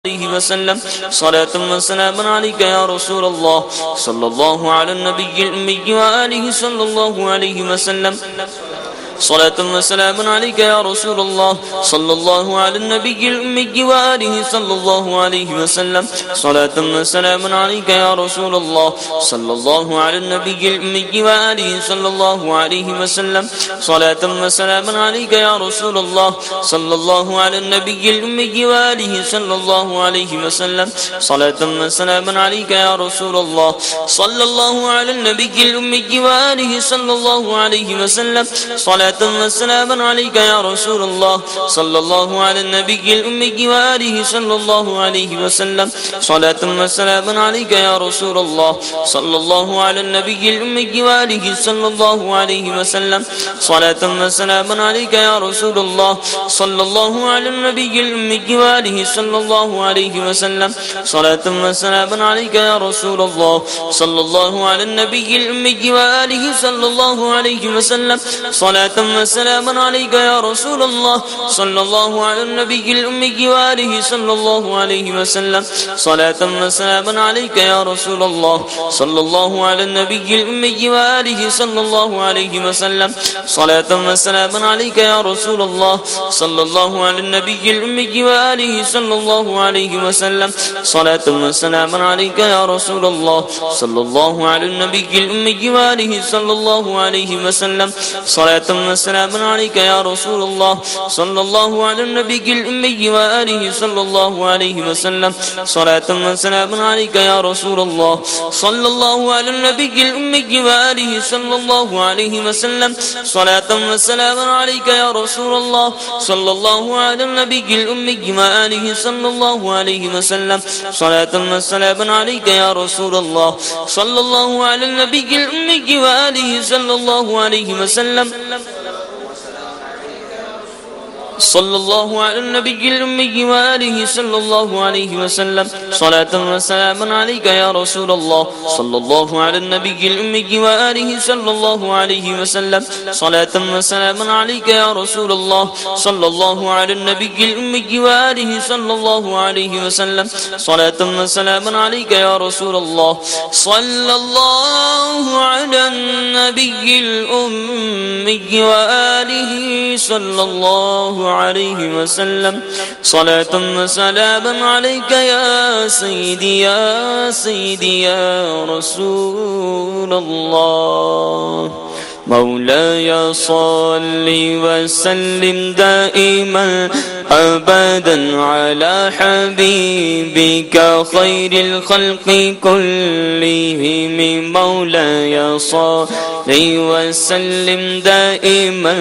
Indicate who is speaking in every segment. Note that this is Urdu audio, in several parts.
Speaker 1: عليه وسلم صلاة وسلام عليك يا رسول الله صلى الله على النبي الأمي وآله صلى الله عليه وسلم صلاة وسلام عليك يا رسول الله صلى الله على النبي الأمي وآله صلى الله عليه وسلم صلاة وسلام عليك يا رسول الله صلى الله على النبي الأمي وآله صلى الله عليه وسلم صلاة وسلام عليك يا رسول الله صلى الله على النبي الأمي وآله صلى الله عليه وسلم صلاة وسلام عليك يا رسول الله صلى الله على النبي الأمي وآله صلى الله عليه وسلم صلاة وسلام عليك يا رسول الله صلى الله على النبي الأمي وآله صلى الله عليه وسلم صلاة وسلام عليك يا رسول الله صلى الله على النبي الأمي وآله صلى الله عليه وسلم صلاة وسلام عليك يا رسول الله صلى الله على النبي الأمي وآله صلى الله عليه وسلم صلاة وسلام عليك يا رسول الله صلى الله على النبي الأمي وآله صلى الله عليه وسلم صلاة وسلام عليك يا رسول الله صلى الله على النبي الأمي وآله صلى الله عليه وسلم صلاة وسلام عليك يا رسول الله صلى الله على النبي الأمي وآله صلى الله عليه وسلم صلاة وسلام عليك يا رسول الله صلى الله على النبي الأمي وآله صلى الله عليه وسلم صلاة وسلام عليك يا رسول الله صلى الله على النبي الأمي وآله صلى الله عليه وسلم صلاة وسلام عليك يا رسول الله صلى الله على النبي الأمي وآله صلى الله عليه وسلم صلاة وسلام عليك يا رسول الله صلى الله على النبي الأمي وآله صلى الله عليه وسلم صلاة وسلام عليك يا رسول الله صلى الله على النبي الأمي وآله صلى الله عليه وسلم صلاة وسلام عليك يا رسول الله صلى الله على النبي الأمي وآله صلى الله عليه وسلم صلى الله على النبي الأمي وآله صلى الله عليه وسلم صلاة وسلام عليك يا رسول الله صلى الله على النبي الأمي وآله صلى الله عليه وسلم صلاة وسلام عليك يا رسول الله صلى الله على النبي الأمي وآله صلى الله عليه وسلم صلاة وسلام عليك يا رسول الله صلى الله على النبي الأمي وآله صلى الله عليه وسلم صلاة وسلام عليك يا سيدي يا سيدي يا رسول الله مولاي صل وسلم دائما أبدا على حبيبك خير الخلق كلهم مولاي صل وسلم دائما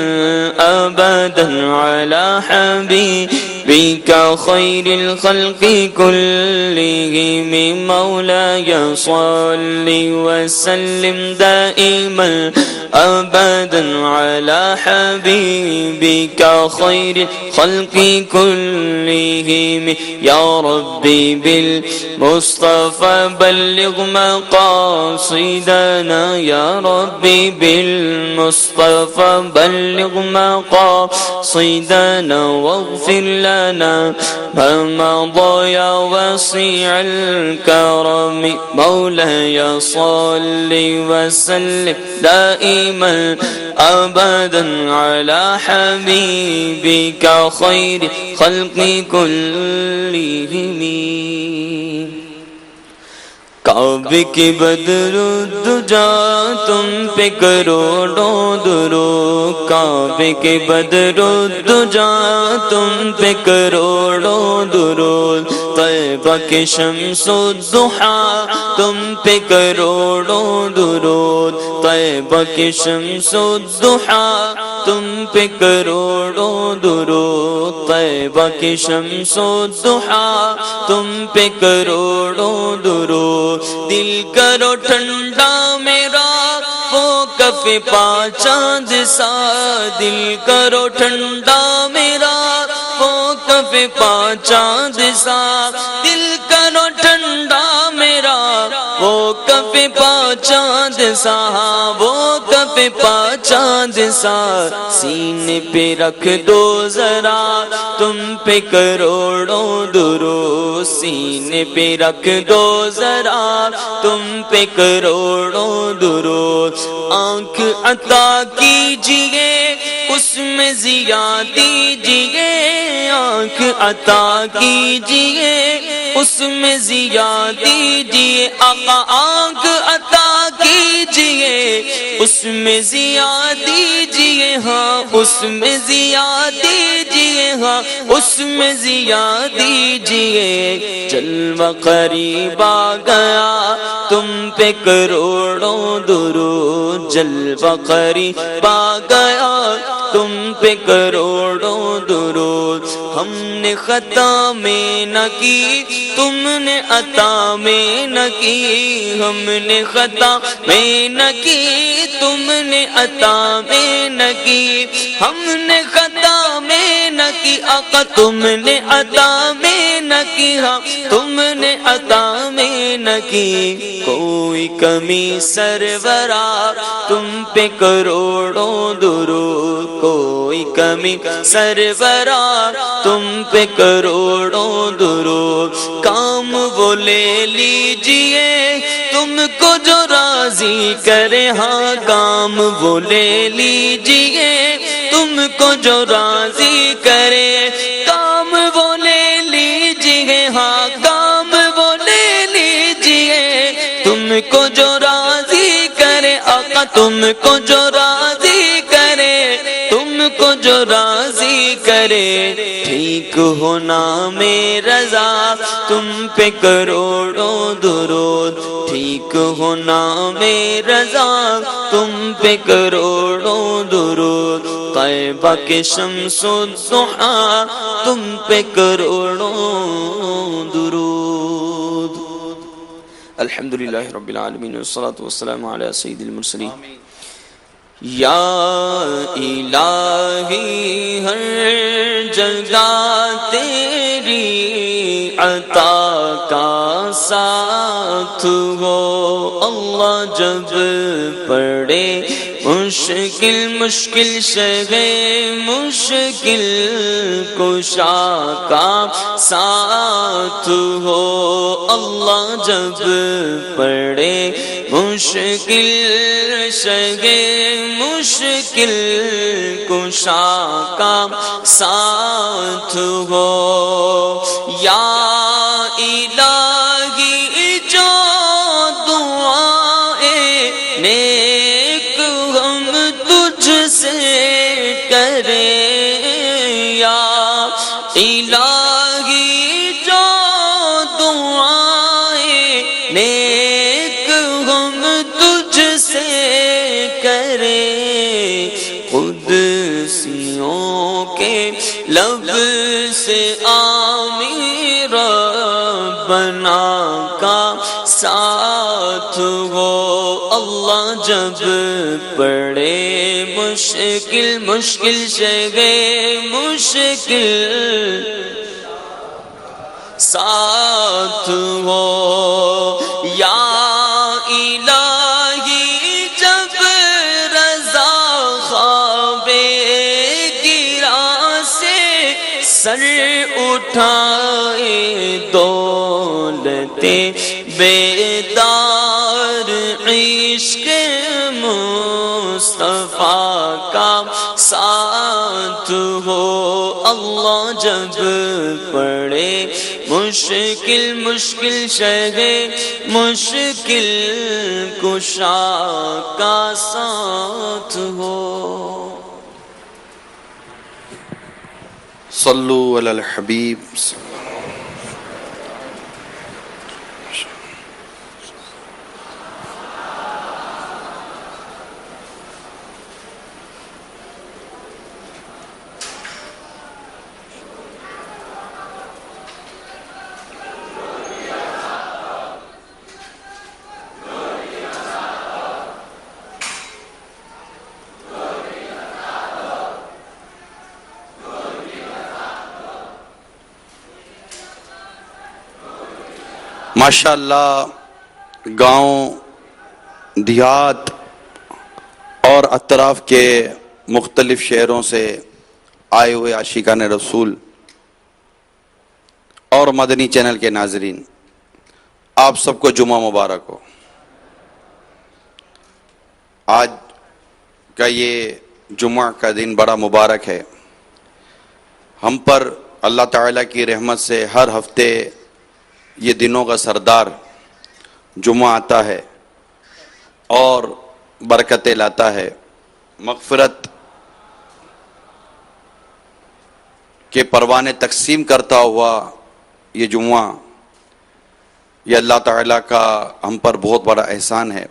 Speaker 1: أبدا على حبيبك خير الخلق كلهم مولاي صل وسلم دائما أبدا على حبيبك خير الخلق كلهم يا ربي بالمصطفى بلغ مقاصدنا يا ربي بالمصطفى بلغ مقاصدنا واغفر لنا ما مضى يا وسيع الكرم مولاي صل وسلم دائما أبدا على حبيبك خير خلق كلهم کعبے کے بدر الدجا تم پہ کروڑوں درود کعبے کے بدر الدجا تم پہ کروڑوں درود طیبہ کے شمس الضحا تم پہ کروڑوں درود طیبہ کے شمس الضحا تم پہ کروڑوں درود طیبہ کے شمس الضحا تم پہ کروڑوں درود دل کرو ٹھنڈا میرا وہ کف پا چاند سا دل کرو ٹھنڈا میرا وہ کف پا چاند سا دل کرو ٹھنڈا میرا وہ کف پا چاند سا، وہ کف پا چاند سا، سینے پہ رکھ دو ذرا تم پہ کروڑوں درود، سینے پہ رکھ دو ذرا تم پہ کروڑوں درود، آنکھ عطا کیجئے اس میں ضیا دیجئے، آنکھ عطا کیجئے اس میں ضیا دیجئے، آقا آنکھ عطا کیجئے اس میں ضیا دیجئے، ہاں اس میں ضیا دیجئے، ہاں اس میں ضیا دیجئے، جلوہ قریب آ گیا تم پہ کروڑوں درود، جلوہ قریب آ گیا تم پہ کروڑوں درود، ہم نے خطا میں نہ کی تم نے عطا میں نہ کی، ہم نے خطا میں نہ کی تم نے عطا میں نہ کی، ہم نے خطا میں نہ کی آقا تم نے عطا میں نہ کی، ہاں تم نے عطا میں نہ کی، کوئی کمی سرورا تم پہ کروڑوں درود، کوئی کمی سرورا تم پہ کروڑوں درود، کام وہ لے لیجئے تم کو جو راضی کرے، ہاں کام وہ لے لیجئے تم کو جو راضی کرے، کام وہ لے لیجئے، ہاں کام وہ لے لیجئے تم کو جو راضی کرے، آقا تم کو جو راضی کرے، تم کو جو راضی کرے، ٹھیک ہونا میں رضا تم پہ کروڑوں درود، ٹھیک ہونا میں رضا تم پہ کروڑوں درود، طیبہ کے شمس الضحیٰ تم پہ کروڑوں درود۔ الحمدللہ رب العالمین والصلاة والسلام علی سید المرسلین۔ یا الہی ہر جگہ تیری عطا کا ساتھ ہو، اللہ جب پڑے مشکل شہ مشکل کشا کا ساتھ ہو، اللہ جب پڑے مشکل شہ مشکل کشا کا ساتھ ہو، یا الہی جو دعائیں نیک ہم تجھ سے کریں، یا الہی جو دعائیں نیک ہم تجھ سے کریں، قدسیوں کے لب سے آمین ربنا کا ساتھ ہو، اللہ جب پڑے مشکل شہ مشکل ساتھ ہو، یا الہی جب رضا خواب گرا سے سر اٹھائے، دولت بیدار عشق مصطفیٰ کا ساتھ ہو، اللہ جب پڑے مشکل شہ مشکل کشا کا ساتھ ہو۔
Speaker 2: صلو علی الحبیب۔ ماشاءاللہ گاؤں دیہات اور اطراف کے مختلف شہروں سے آئے ہوئے عاشقان رسول اور مدنی چینل کے ناظرین، آپ سب کو جمعہ مبارک ہو۔ آج کا یہ جمعہ کا دن بڑا مبارک ہے۔ ہم پر اللہ تعالیٰ کی رحمت سے ہر ہفتے یہ دنوں کا سردار جمعہ آتا ہے اور برکتیں لاتا ہے، مغفرت کے پروانے تقسیم کرتا ہوا یہ جمعہ، یہ اللہ تعالیٰ کا ہم پر بہت بڑا احسان ہے۔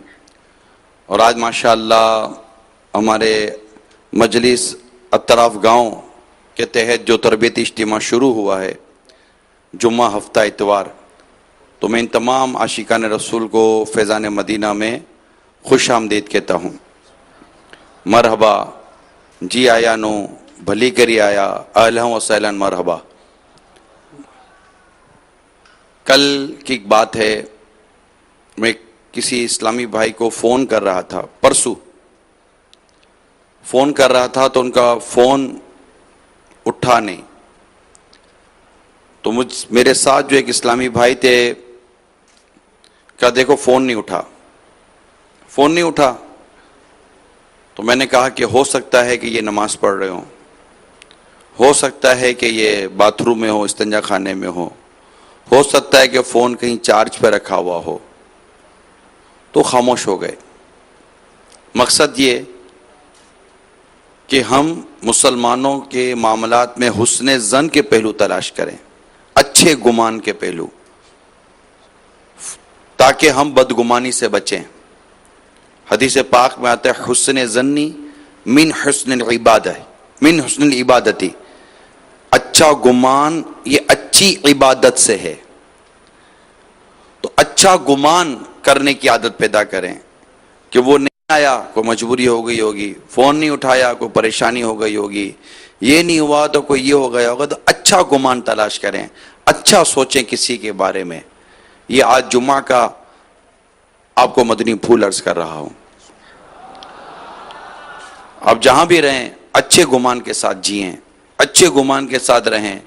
Speaker 2: اور آج ماشاءاللہ ہمارے مجلس اطراف گاؤں کے تحت جو تربیتی اجتماع شروع ہوا ہے جمعہ ہفتہ اتوار، تو میں ان تمام عاشقان رسول کو فیضان مدینہ میں خوش آمدید کہتا ہوں۔ مرحبا، جی آیا نو، بھلی کری آیا، اہلا و سہلا مرحبا۔ کل کی ایک بات ہے، میں کسی اسلامی بھائی کو فون کر رہا تھا، پرسوں فون کر رہا تھا تو ان کا فون اٹھا نہیں، تو میرے ساتھ جو ایک اسلامی بھائی تھے کہا دیکھو فون نہیں اٹھا، تو میں نے کہا کہ ہو سکتا ہے کہ یہ نماز پڑھ رہے ہو سکتا ہے کہ یہ باتھ روم میں ہو، استنجا خانے میں ہو سکتا ہے کہ فون کہیں چارج پہ رکھا ہوا ہو، تو خاموش ہو گئے۔ مقصد یہ کہ ہم مسلمانوں کے معاملات میں حسن ظن کے پہلو تلاش کریں، اچھے گمان کے پہلو، تاکہ ہم بدگمانی سے بچیں۔ حدیث پاک میں آتا ہے حسن ظنی من حسن العبادتی، اچھا گمان یہ اچھی عبادت سے ہے۔ تو اچھا گمان کرنے کی عادت پیدا کریں کہ وہ نہیں آیا، کوئی مجبوری ہو گئی ہوگی، فون نہیں اٹھایا، کوئی پریشانی ہو گئی ہوگی، یہ نہیں ہوا تو کوئی یہ ہو گیا ہوگا، تو اچھا گمان تلاش کریں، اچھا سوچیں کسی کے بارے میں۔ یہ آج جمعہ کا آپ کو مدنی پھول عرض کر رہا ہوں۔ آپ جہاں بھی رہیں اچھے گمان کے ساتھ جئیں، اچھے گمان کے ساتھ رہیں،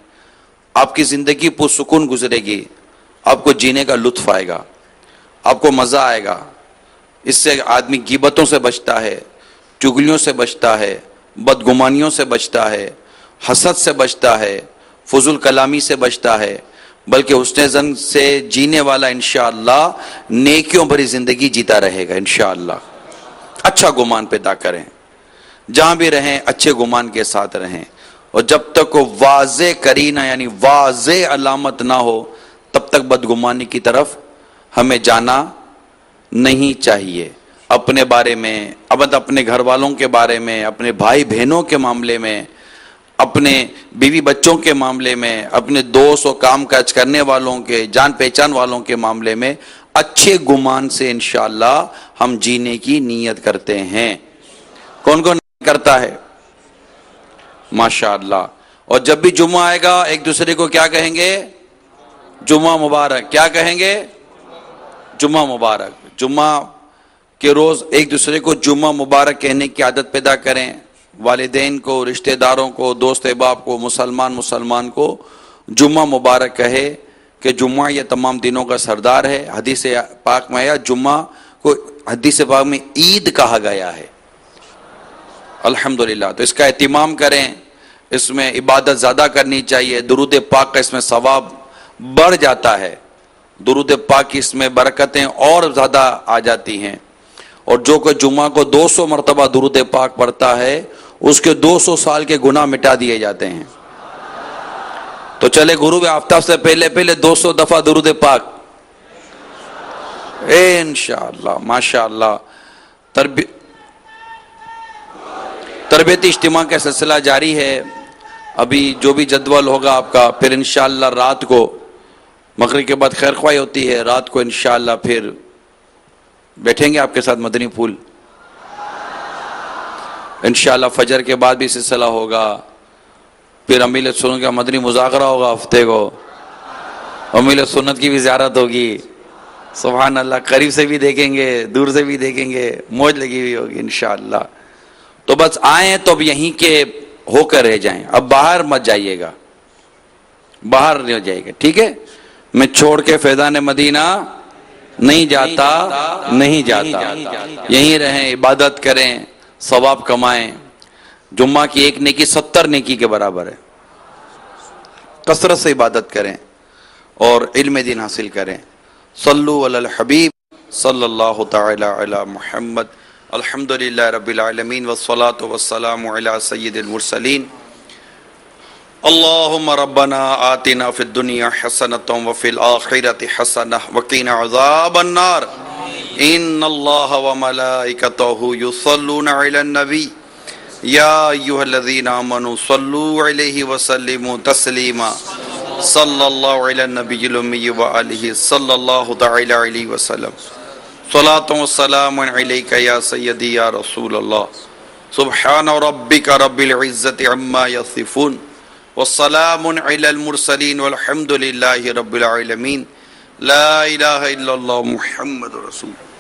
Speaker 2: آپ کی زندگی پرسکون گزرے گی، آپ کو جینے کا لطف آئے گا، آپ کو مزہ آئے گا۔ اس سے آدمی غیبتوں سے بچتا ہے، چغلیوں سے بچتا ہے، بدگمانیوں سے بچتا ہے، حسد سے بچتا ہے، فضول کلامی سے بچتا ہے، بلکہ حسن ظن سے جینے والا انشاءاللہ نیکیوں بھری زندگی جیتا رہے گا انشاءاللہ۔ اچھا گمان پیدا کریں، جہاں بھی رہیں اچھے گمان کے ساتھ رہیں، اور جب تک وہ واضح کرینہ یعنی واضح علامت نہ ہو تب تک بدگمانی کی طرف ہمیں جانا نہیں چاہیے۔ اپنے بارے میں، اپنے گھر والوں کے بارے میں، اپنے بھائی بہنوں کے معاملے میں، اپنے بیوی بچوں کے معاملے میں، اپنے دوست و کام کاج کرنے والوں کے، جان پہچان والوں کے معاملے میں اچھے گمان سے انشاءاللہ ہم جینے کی نیت کرتے ہیں۔ کون کون کرتا ہے؟ ماشاءاللہ۔ اور جب بھی جمعہ آئے گا ایک دوسرے کو کیا کہیں گے؟ جمعہ مبارک۔ کیا کہیں گے؟ جمعہ مبارک۔ جمعہ کے روز ایک دوسرے کو جمعہ مبارک کہنے کی عادت پیدا کریں، والدین کو، رشتہ داروں کو، دوست احباب کو، مسلمان کو جمعہ مبارک کہے کہ جمعہ یہ تمام دنوں کا سردار ہے۔ حدیث پاک میں آیا جمعہ کو، حدیث پاک میں عید کہا گیا ہے۔ الحمدللہ، تو اس کا اہتمام کریں، اس میں عبادت زیادہ کرنی چاہیے۔ درود پاک کا اس میں ثواب بڑھ جاتا ہے، درود پاک کی اس میں برکتیں اور زیادہ آ جاتی ہیں، اور جو کہ جمعہ کو 200 مرتبہ درود پاک پڑھتا ہے اس کے 200 سال کے گناہ مٹا دیے جاتے ہیں۔ تو چلے غروب آفتاب سے پہلے 200 دفعہ درود پاک انشاءاللہ۔ ماشاءاللہ، تربیتی اجتماع کا سلسلہ جاری ہے۔ ابھی جو بھی جدول ہوگا آپ کا، پھر انشاءاللہ رات کو مغرب کے بعد خیر خواہی ہوتی ہے، رات کو انشاءاللہ پھر بیٹھیں گے آپ کے ساتھ مدنی پھول انشاءاللہ۔ فجر کے بعد بھی سلسلہ ہوگا، پھر امیل سنت کا مدنی مذاکرہ ہوگا ہفتے کو، امیل سنت کی بھی زیارت ہوگی سبحان اللہ، قریب سے بھی دیکھیں گے، دور سے بھی دیکھیں گے، موج لگی ہوئی ہوگی انشاءاللہ۔ تو بس آئیں تو اب یہیں کے ہو کر رہ جائیں، اب باہر مت جائیے گا، باہر نہیں جائے گا، ٹھیک ہے؟ میں چھوڑ کے فیضان مدینہ نہیں جاتا، نہیں جاتا، یہیں رہیں، عبادت کریں، ثواب کمائیں۔ جمعہ کی ایک نیکی 70 نیکی کے برابر ہے۔ کثرت سے عبادت کریں اور علم دین حاصل کریں۔ صلو علی الحبیب صلی اللہ تعالی علی محمد۔ الحمدللہ رب العالمین والصلاة والسلام علی سید المرسلین۔ اللہم ربنا آتنا فی الدنیا حسنۃ وفی الآخرۃ حسنۃ وقنا عذاب النار۔ ان اللہ وملائکتہ یصلون علی النبی یا ایھا الذین آمنوا صلوا علیہ وسلموا تسلیما۔ صلی اللہ علی النبی الامی وآلہ صلی اللہ تعالی علیہ وسلم۔ صلاۃ و سلام علیک یا سیدی یا رسول اللہ۔ سبحان ربک رب العزۃ عما یصفون والسلام علی المرسلین والحمد للہ رب العالمین۔ لا الہ الا اللہ محمد رسول اللہ۔